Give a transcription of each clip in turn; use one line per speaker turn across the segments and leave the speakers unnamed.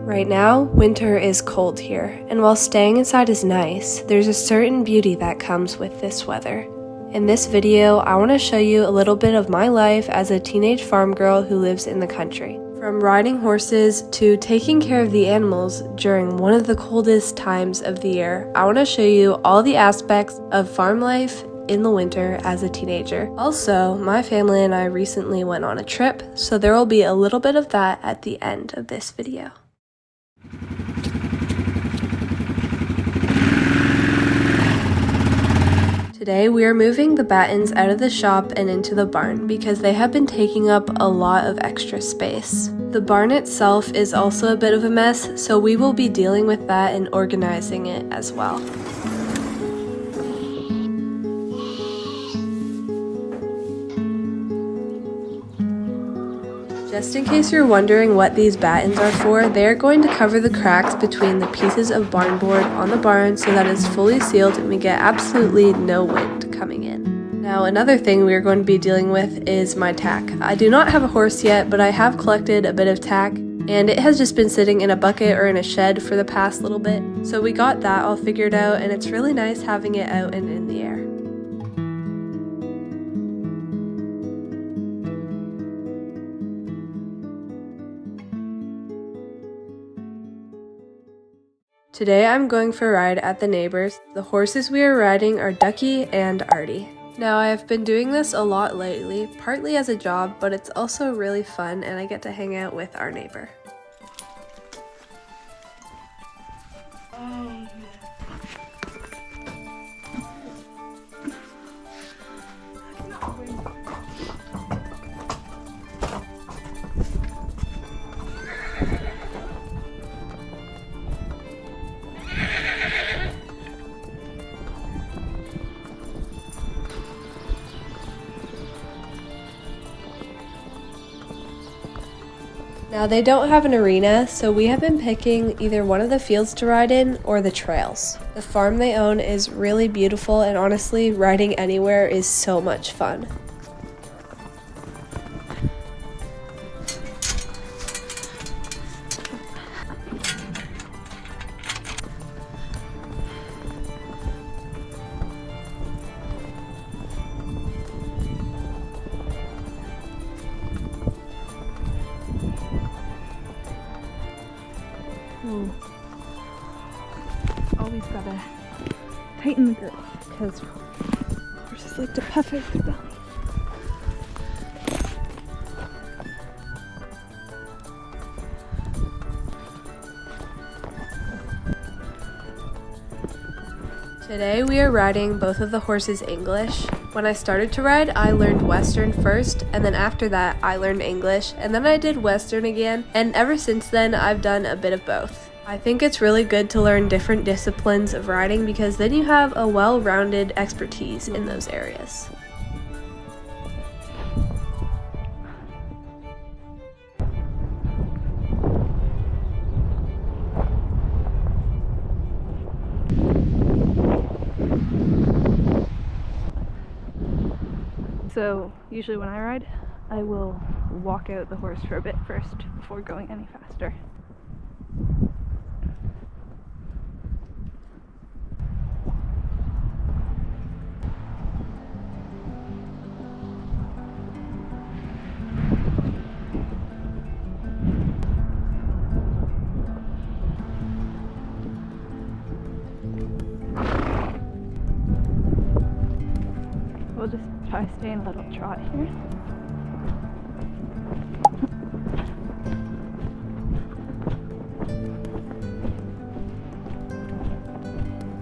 Right now, winter is cold here, and while staying inside is nice, there's a certain beauty that comes with this weather. In this video, I want to show you a little bit of my life as a teenage farm girl who lives in the country. From riding horses to taking care of the animals during one of the coldest times of the year, I want to show you all the aspects of farm life in the winter as a teenager. Also, my family and I recently went on a trip, so there will be a little bit of that at the end of this video. Today we are moving the battens out of the shop and into the barn because they have been taking up a lot of extra space. The barn itself is also a bit of a mess, so we will be dealing with that and organizing it as well. Just in case you're wondering what these battens are for, they are going to cover the cracks between the pieces of barn board on the barn so that it's fully sealed and we get absolutely no wind coming in. Now, another thing we are going to be dealing with is my tack. I do not have a horse yet, but I have collected a bit of tack, and it has just been sitting in a bucket or in a shed for the past little bit. So we got that all figured out, and it's really nice having it out and in the air. Today I'm going for a ride at the neighbors. The horses we are riding are Ducky and Artie. Now, I have been doing this a lot lately, partly as a job, but it's also really fun and I get to hang out with our neighbor. Now, they don't have an arena, so we have been picking either one of the fields to ride in or the trails. The farm they own is really beautiful, and honestly, riding anywhere is so much fun.
Always gotta tighten the girth because horses like to puff out their belly.
Today we are riding both of the horses English. When I started to ride, I learned Western first, and then after that I learned English, and then I did Western again, and ever since then I've done a bit of both. I think it's really good to learn different disciplines of riding because then you have a well-rounded expertise in those areas.
So usually when I ride, I will walk out the horse for a bit first before going any faster. We'll just try to stay in a little trot here.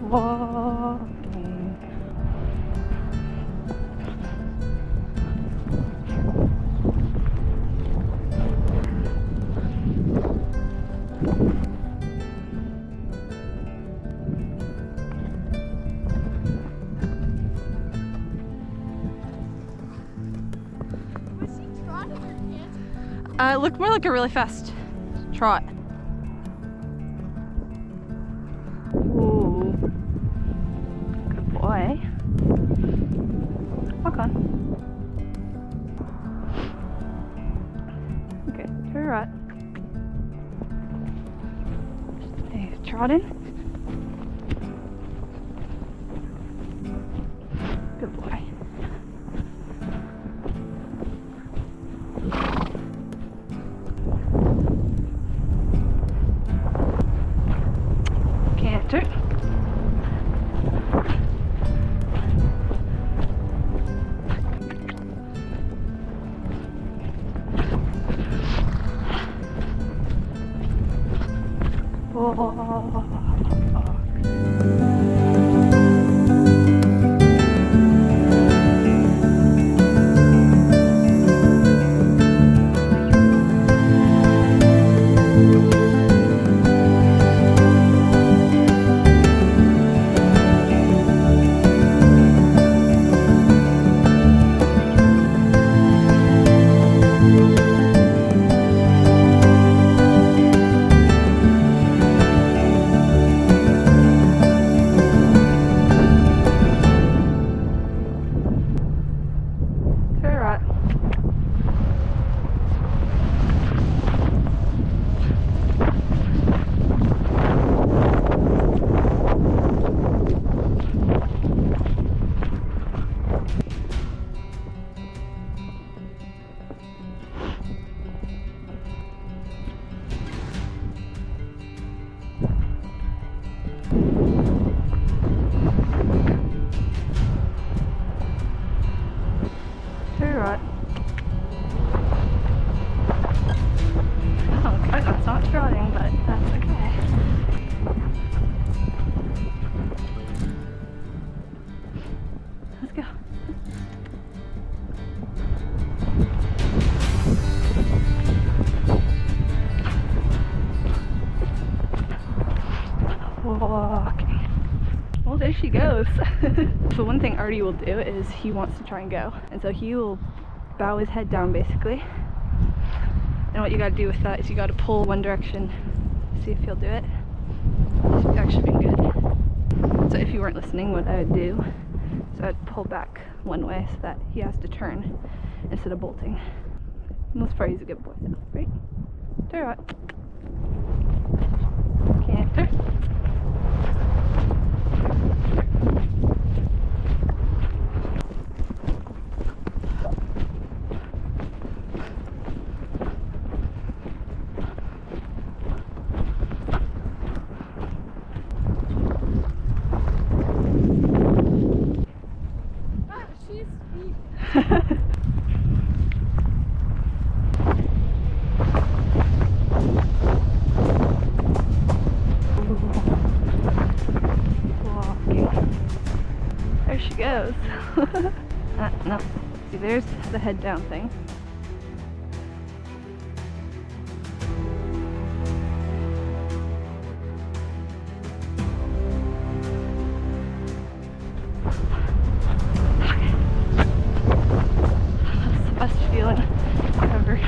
Walking. It looked more like a really fast trot. Ooh. Good boy. Walk on. Okay, turn right. trotting. Good boy. Canter. Right. Oh, okay, that's not trotting, but that's okay. Let's go. Walking. Well, there she goes. So one thing Artie will do is he wants to try and go, and so he will bow his head down basically. And what you gotta do with that is you gotta pull one direction, see if he'll do it. It's actually been good. So if you weren't listening, what I would do is I'd pull back one way so that he has to turn instead of bolting. Most part he's a good boy though, right? Turn right. Canter. There she goes. No, see, there's the head down thing. That's the best feeling ever.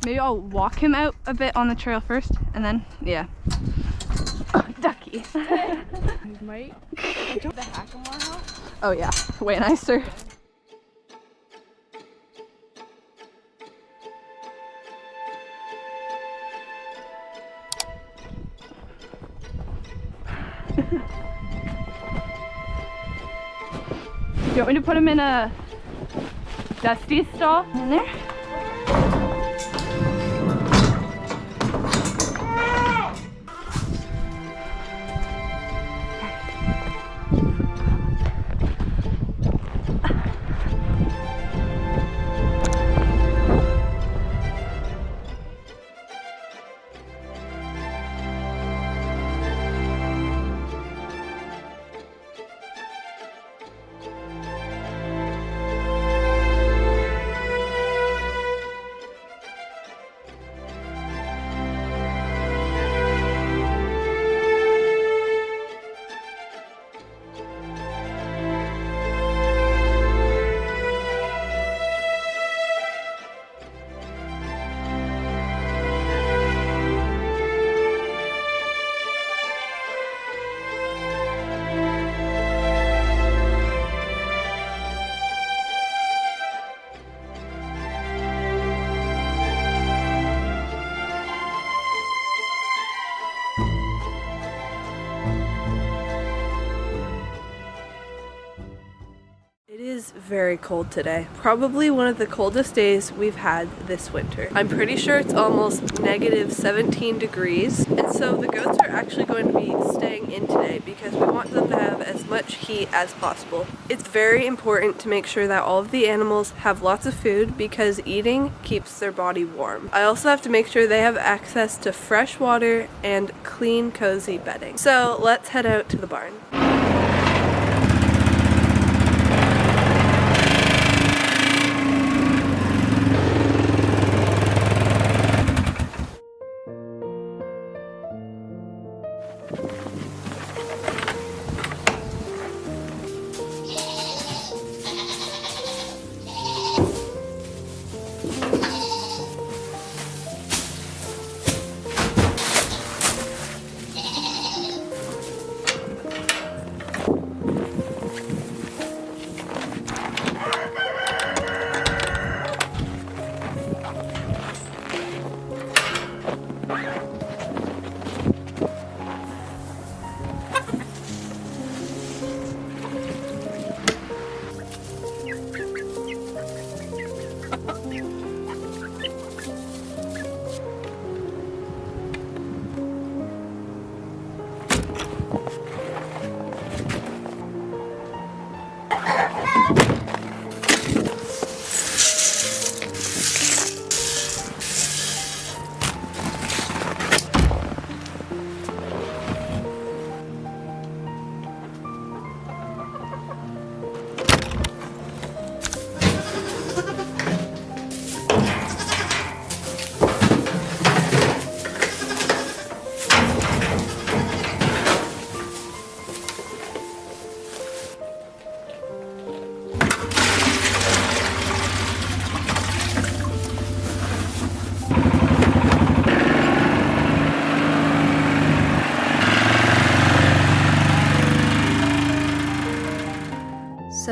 Maybe I'll walk him out a bit on the trail first, and then, yeah. Ducky.
Might the Hackamore house?
Oh yeah, way nicer. Do you want me to put him in a Dusty stall in there?
very cold today. Probably one of the coldest days we've had this winter. I'm pretty sure it's almost negative 17 degrees. And so the goats are actually going to be staying in today because we want them to have as much heat as possible. It's very important to make sure that all of the animals have lots of food because eating keeps their body warm. I also have to make sure they have access to fresh water and clean, cozy bedding. So let's head out to the barn.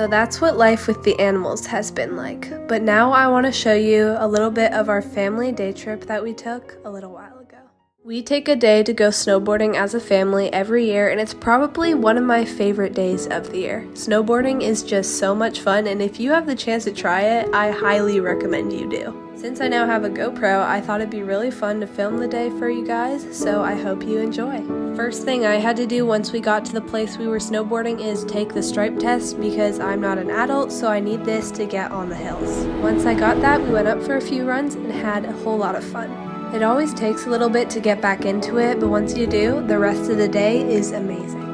So that's what life with the animals has been like. But now I want to show you a little bit of our family day trip that we took a little while ago. We take a day to go snowboarding as a family every year, and it's probably one of my favorite days of the year. Snowboarding is just so much fun, and if you have the chance to try it, I highly recommend you do. Since I now have a GoPro, I thought it'd be really fun to film the day for you guys, so I hope you enjoy. First thing I had to do once we got to the place we were snowboarding is take the stripe test because I'm not an adult, so I need this to get on the hills. Once I got that, we went up for a few runs and had a whole lot of fun. It always takes a little bit to get back into it, but once you do, the rest of the day is amazing.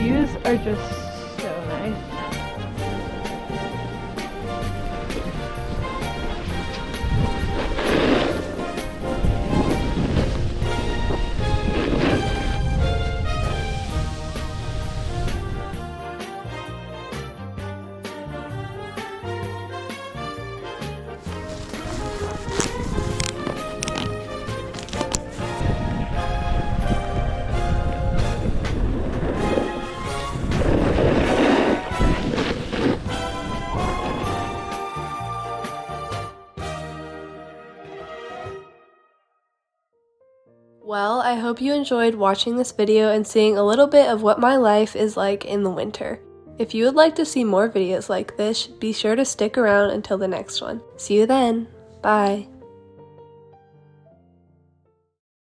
views are just so nice.
Well, I hope you enjoyed watching this video and seeing a little bit of what my life is like in the winter. If you would like to see more videos like this, be sure to stick around until the next one. See you then. Bye.